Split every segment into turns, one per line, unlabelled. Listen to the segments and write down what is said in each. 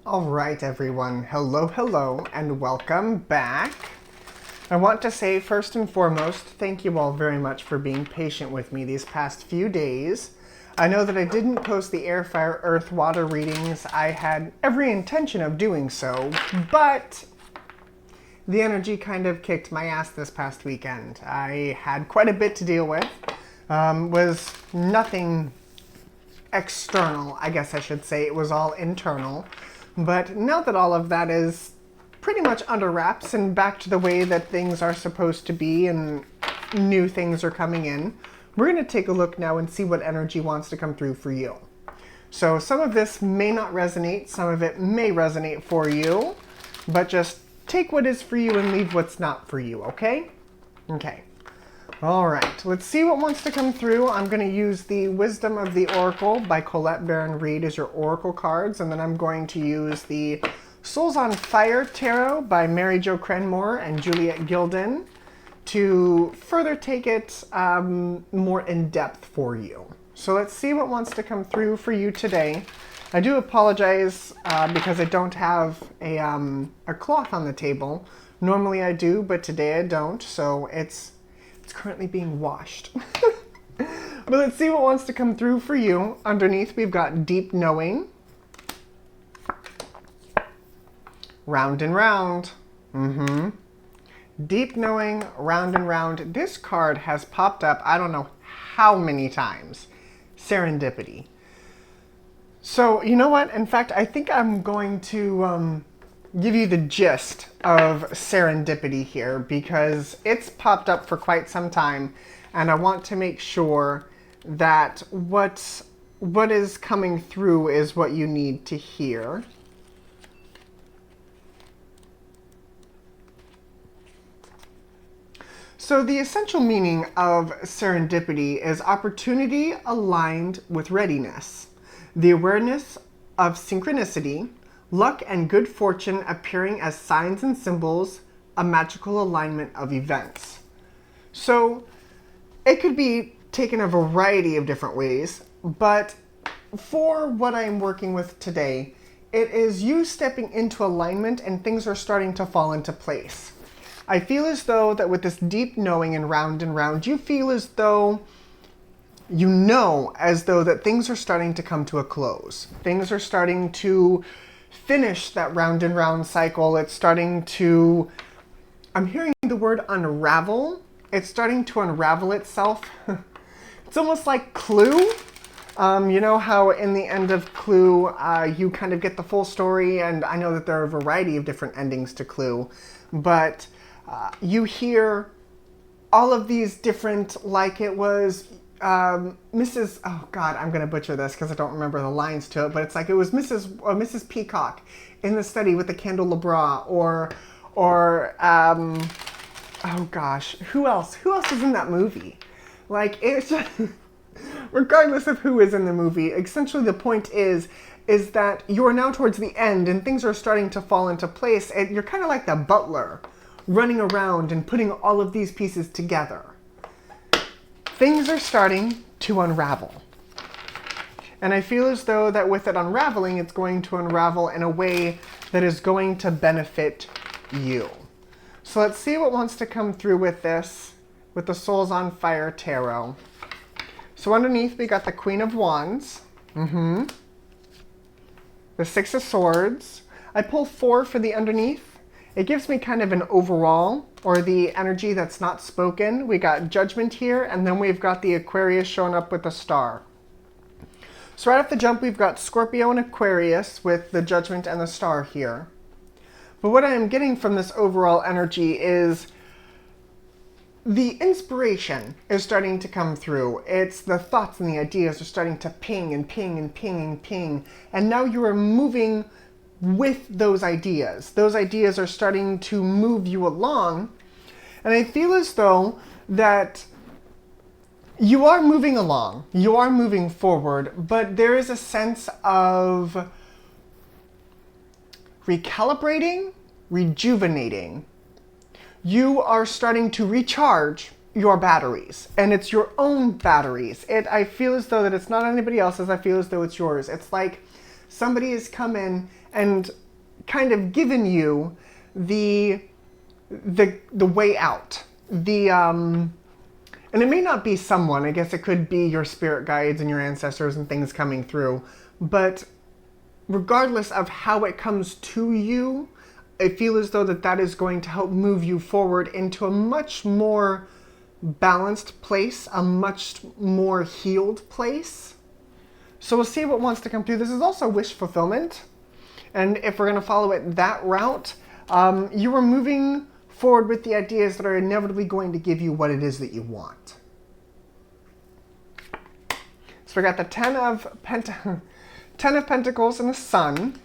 All right, everyone. Hello, and welcome back. I want to say, first and foremost, thank you all very much for being patient with me these past few days. I know that I didn't post the air, fire, earth, water readings. I had every intention of doing so, but the energy kind of kicked my ass this past weekend. I had quite a bit to deal with. Was nothing external, I guess I should say. It was all internal. But now that all of that is pretty much under wraps and back to the way that things are supposed to be and new things are coming in, we're going to take a look now and see what energy wants to come through for you. So some of this may not resonate, some of it may resonate for you, but just take what is for you and leave what's not for you, okay? Okay. All right, let's see what wants to come through. I'm going to use the Wisdom of the Oracle by Colette Baron Reid as your oracle cards, and then I'm going to use the Souls on Fire Tarot by Mary Jo Crenmore and Juliet Gilden to further take it more in depth for you. So let's see what wants to come through for you today. I do apologize because I don't have a cloth on the table. Normally I do, but today I don't, so it's currently being washed. But let's see what wants to come through for you. Underneath we've got Deep Knowing, Round and Round. Deep Knowing, Round and Round. This card has popped up I don't know how many times. Serendipity. So you know what? In fact, I think I'm going to give you the gist of serendipity here because it's popped up for quite some time, and I want to make sure that what is coming through is what you need to hear. So the essential meaning of serendipity is opportunity aligned with readiness, the awareness of synchronicity, luck and good fortune appearing as signs and symbols, a magical alignment of events. So it could be taken a variety of different ways, but for what I'm working with today, it is you stepping into alignment and things are starting to fall into place. I feel as though that with this deep knowing and round, you feel as though you know as though that things are starting to come to a close. Things are starting to finish that round and round cycle. It's starting to, I'm hearing the word unravel. It's starting to unravel itself. It's almost like Clue. You know how in the end of Clue, you kind of get the full story, and I know that there are a variety of different endings to Clue, but you hear all of these different, like it was Mrs. Oh God, I'm gonna butcher this because I don't remember the lines to it, but it's like it was Mrs. Peacock in the study with the candelabra, or oh gosh, who else is in that movie? Like it's just, regardless of who is in the movie, essentially the point is that you are now towards the end and things are starting to fall into place, and you're kind of like the butler running around and putting all of these pieces together. Things are starting to unravel. And I feel as though that with it unraveling, it's going to unravel in a way that is going to benefit you. So let's see what wants to come through with this, with the Souls on Fire Tarot. So underneath we got the Queen of Wands, the Six of Swords. I pull 4 for the underneath. It gives me kind of an overall, or the energy that's not spoken. We got Judgment here, and then we've got the Aquarius showing up with a star. So right off the jump, we've got Scorpio and Aquarius with the Judgment and the star here. But what I am getting from this overall energy is the inspiration is starting to come through. It's the thoughts and the ideas are starting to ping and ping and ping and ping. And now you are moving with those ideas. Those ideas are starting to move you along. And I feel as though that you are moving along, you are moving forward, but there is a sense of recalibrating, rejuvenating. You are starting to recharge your batteries, and it's your own batteries. I feel as though that it's not anybody else's. I feel as though it's yours. It's like Somebody has come in and kind of given you the way out. And it may not be someone, I guess it could be your spirit guides and your ancestors and things coming through, but regardless of how it comes to you, I feel as though that is going to help move you forward into a much more balanced place, a much more healed place. So we'll see what wants to come through. This is also wish fulfillment. And if we're going to follow it that route, you are moving forward with the ideas that are inevitably going to give you what it is that you want. So we got the Ten of Pentacles and the Sun.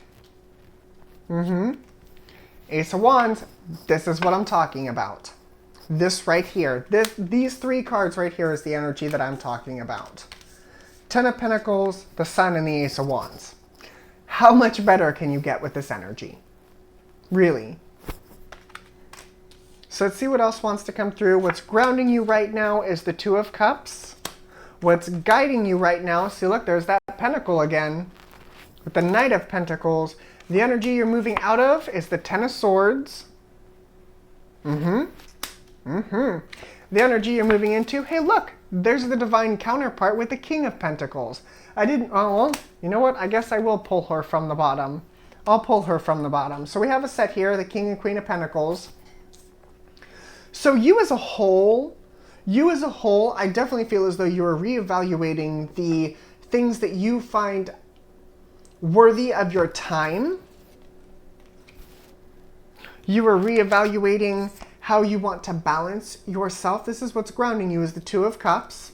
Ace of Wands. This is what I'm talking about. This right here. These three cards right here is the energy that I'm talking about. Ten of Pentacles, the Sun, and the Ace of Wands. How much better can you get with this energy? Really? So let's see what else wants to come through. What's grounding you right now is the Two of Cups. What's guiding you right now, see look, there's that Pentacle again. With the Knight of Pentacles, the energy you're moving out of is the Ten of Swords. The energy you're moving into, hey look, there's the divine counterpart with the King of Pentacles. Well, you know what? I guess I will pull her from the bottom. I'll pull her from the bottom. So we have a set here, the King and Queen of Pentacles. So you as a whole, I definitely feel as though you are reevaluating the things that you find worthy of your time. You are reevaluating how you want to balance yourself. This is what's grounding you is the Two of Cups.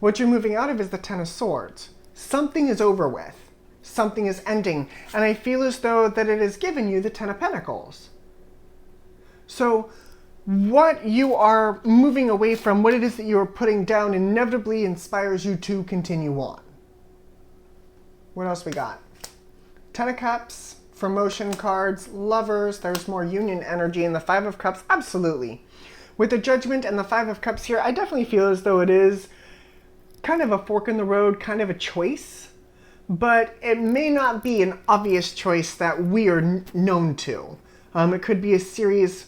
What you're moving out of is the Ten of Swords. Something is over with. Something is ending. And I feel as though that it has given you the Ten of Pentacles. So what you are moving away from, what it is that you are putting down, inevitably inspires you to continue on. What else we got? Ten of Cups, for motion cards, Lovers, there's more union energy, and the Five of Cups, absolutely. With the Judgment and the Five of Cups here, I definitely feel as though it is kind of a fork in the road, kind of a choice, but it may not be an obvious choice that we are known to. It could be a series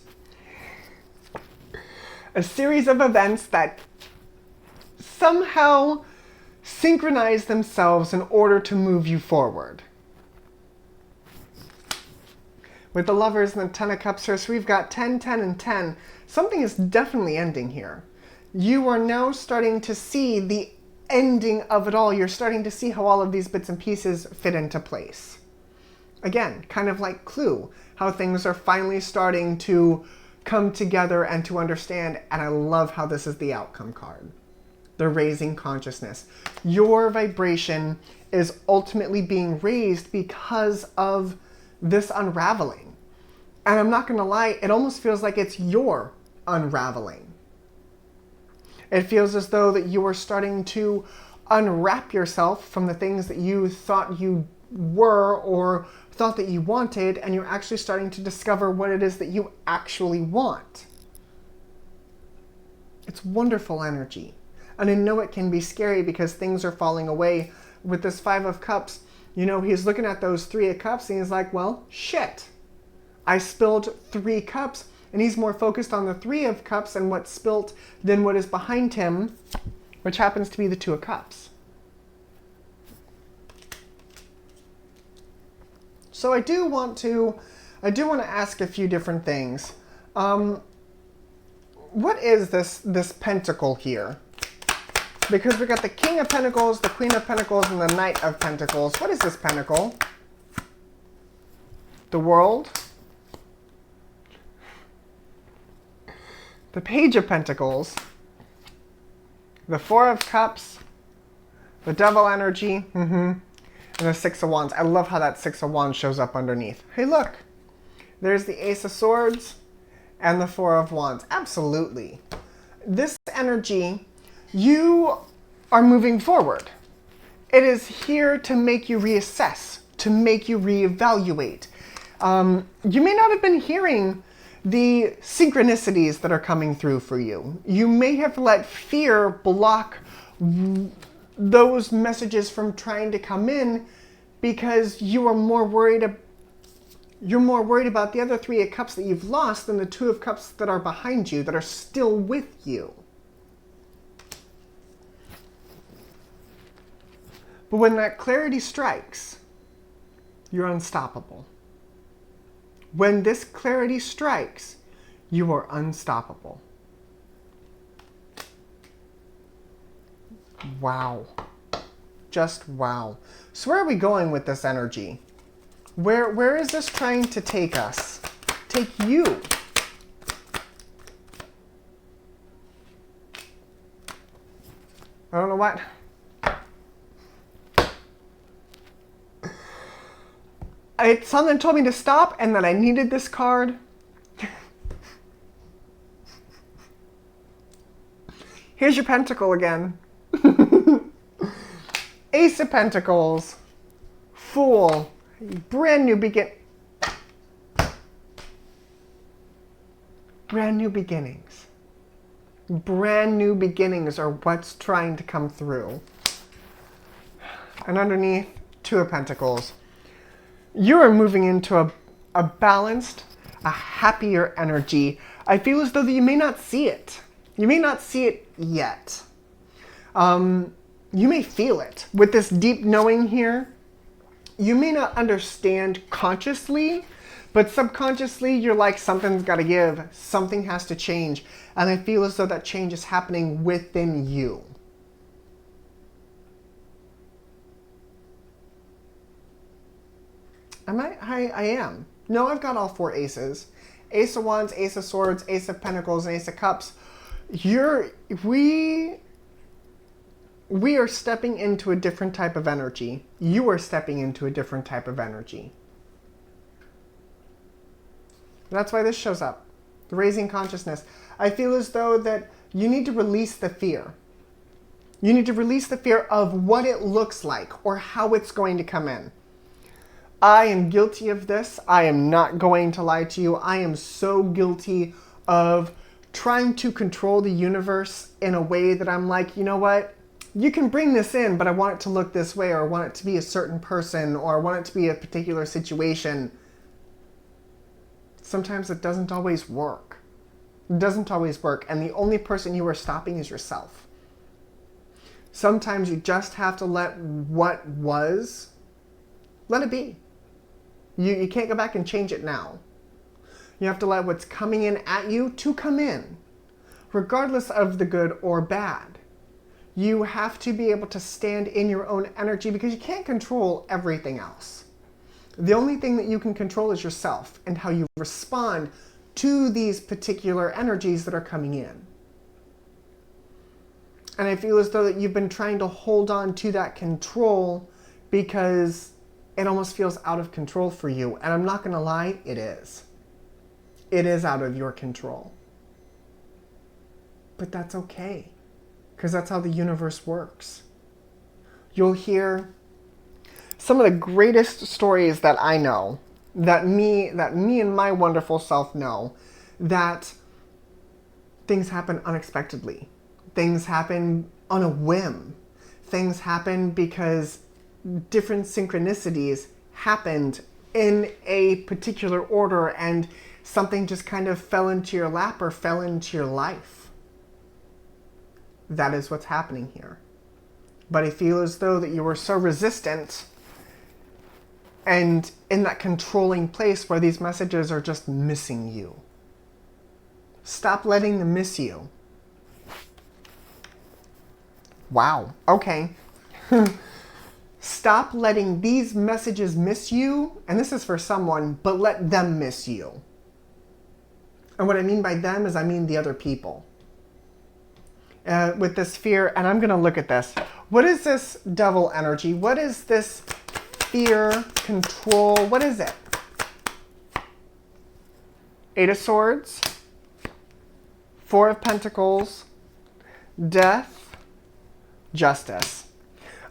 of events that somehow synchronize themselves in order to move you forward. With the Lovers and the Ten of Cups here, so we've got 10, 10, and 10. Something is definitely ending here. You are now starting to see the ending of it all. You're starting to see how all of these bits and pieces fit into place. Again, kind of like Clue, how things are finally starting to come together and to understand, and I love how this is the outcome card. The raising consciousness. Your vibration is ultimately being raised because of this unraveling. And I'm not going to lie, it almost feels like it's your unraveling. It feels as though that you are starting to unwrap yourself from the things that you thought you were or thought that you wanted, and you're actually starting to discover what it is that you actually want. It's wonderful energy. And I know it can be scary because things are falling away. With this Five of Cups, you know, he's looking at those Three of Cups and he's like, well, shit. I spilled 3 cups. And he's more focused on the Three of Cups and what's spilt than what is behind him, which happens to be the Two of Cups. So I do want to ask a few different things. What is this pentacle here? Because we got the King of Pentacles, the Queen of Pentacles, and the Knight of Pentacles. What is this pentacle? The World. The Page of Pentacles. The Four of Cups. The Devil energy. And the Six of Wands. I love how that Six of Wands shows up underneath. Hey, look. There's the Ace of Swords and the Four of Wands. Absolutely. This energy, you are moving forward. It is here to make you reassess, to make you reevaluate. You may not have been hearing the synchronicities that are coming through for you. You may have let fear block those messages from trying to come in because you're more worried about the other 3 of Cups that you've lost than the 2 of Cups that are behind you, that are still with you. But when that clarity strikes, you're unstoppable. When this clarity strikes, you are unstoppable. Wow. Just wow. So where are we going with this energy? Where is this trying to take us? Take you? I don't know what. Something told me to stop and that I needed this card. Here's your pentacle again. Ace of Pentacles. Fool. Brand new Brand new beginnings. Brand new beginnings are what's trying to come through. And underneath, 2 of Pentacles. You are moving into a balanced, a happier energy. I feel as though that you may not see it. You may not see it yet. You may feel it. With this deep knowing here, you may not understand consciously, but subconsciously you're like, something's got to give. Something has to change. And I feel as though that change is happening within you. I am. No, I've got all 4 aces. Ace of Wands, Ace of Swords, Ace of Pentacles, and Ace of Cups. We are stepping into a different type of energy. You are stepping into a different type of energy. That's why this shows up. The raising consciousness. I feel as though that you need to release the fear. You need to release the fear of what it looks like or how it's going to come in. I am guilty of this. I am not going to lie to you. I am so guilty of trying to control the universe in a way that I'm like, you know what? You can bring this in, but I want it to look this way, or I want it to be a certain person, or I want it to be a particular situation. Sometimes it doesn't always work. It doesn't always work, and the only person you are stopping is yourself. Sometimes you just have to let what was, let it be. You can't go back and change it now. You have to let what's coming in at you to come in, regardless of the good or bad. You have to be able to stand in your own energy because you can't control everything else. The only thing that you can control is yourself and how you respond to these particular energies that are coming in. And I feel as though that you've been trying to hold on to that control because it almost feels out of control for you. And I'm not going to lie, it is. It is out of your control. But that's okay, because that's how the universe works. You'll hear some of the greatest stories that I know, that me and my wonderful self know, that things happen unexpectedly. Things happen on a whim. Things happen because different synchronicities happened in a particular order and something just kind of fell into your lap or fell into your life. That is what's happening here. But I feel as though that you were so resistant and in that controlling place where these messages are just missing you. Stop letting them miss you. Wow. Okay. Stop letting these messages miss you, and this is for someone, but let them miss you. And what I mean by them is I mean the other people. With this fear, and I'm going to look at this. What is this devil energy? What is this fear, control? What is it? 8 of Swords, 4 of Pentacles, Death, Justice.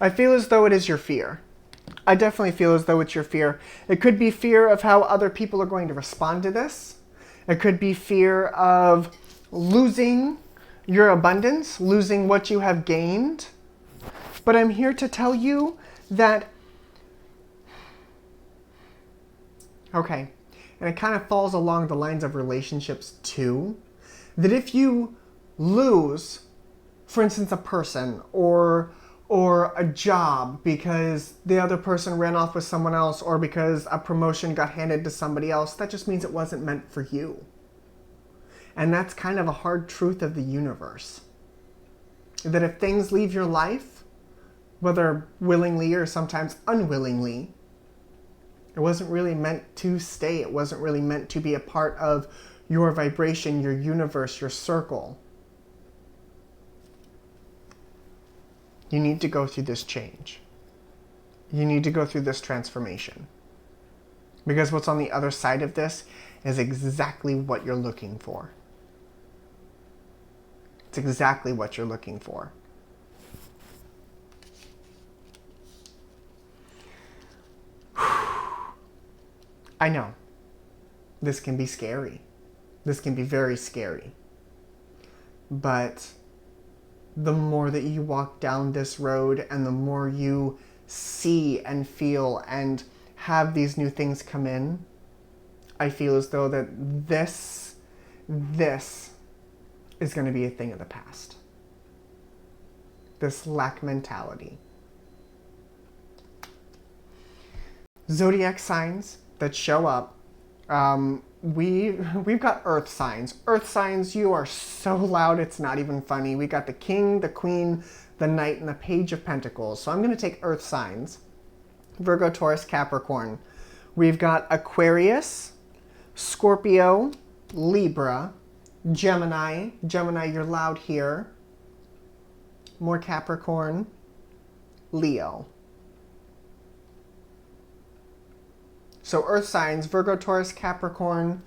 I feel as though it is your fear. I definitely feel as though it's your fear. It could be fear of how other people are going to respond to this. It could be fear of losing your abundance, losing what you have gained. But I'm here to tell you that Okay. And it kind of falls along the lines of relationships too. That if you lose, for instance, a person or a job because the other person ran off with someone else, or because a promotion got handed to somebody else, that just means it wasn't meant for you. And that's kind of a hard truth of the universe. That if things leave your life, whether willingly or sometimes unwillingly, it wasn't really meant to stay. It wasn't really meant to be a part of your vibration, your universe, your circle. You need to go through this change. You need to go through this transformation. Because what's on the other side of this is exactly what you're looking for. It's exactly what you're looking for. I know. This can be scary. This can be very scary. But the more that you walk down this road and the more you see and feel and have these new things come in, I feel as though that this is going to be a thing of the past. This lack mentality. Zodiac signs that show up. We've got earth signs. Earth signs, you are so loud it's not even funny. We got the king, the queen, the knight, and the page of pentacles. So I'm going to take earth signs. Virgo, Taurus, Capricorn. We've got Aquarius, Scorpio, Libra, Gemini. Gemini, you're loud here. More Capricorn, Leo. So earth signs, Virgo, Taurus, Capricorn,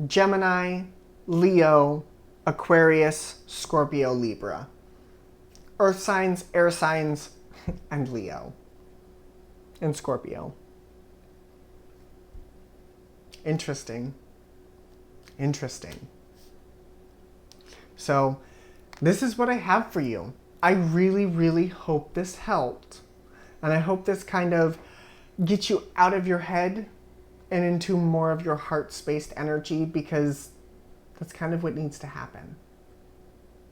Gemini, Leo, Aquarius, Scorpio, Libra. Earth signs, air signs, and Leo. And Scorpio. Interesting. Interesting. So this is what I have for you. I really, really hope this helped. And I hope this kind of gets you out of your head and into more of your heart-spaced energy, because that's kind of what needs to happen.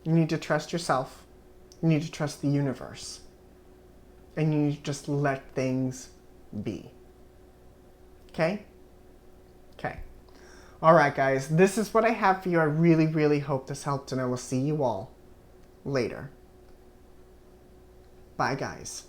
You need to trust yourself. You need to trust the universe. And you need to just let things be. Okay? Okay. All right, guys. This is what I have for you. I really, really hope this helped, and I will see you all later. Bye, guys.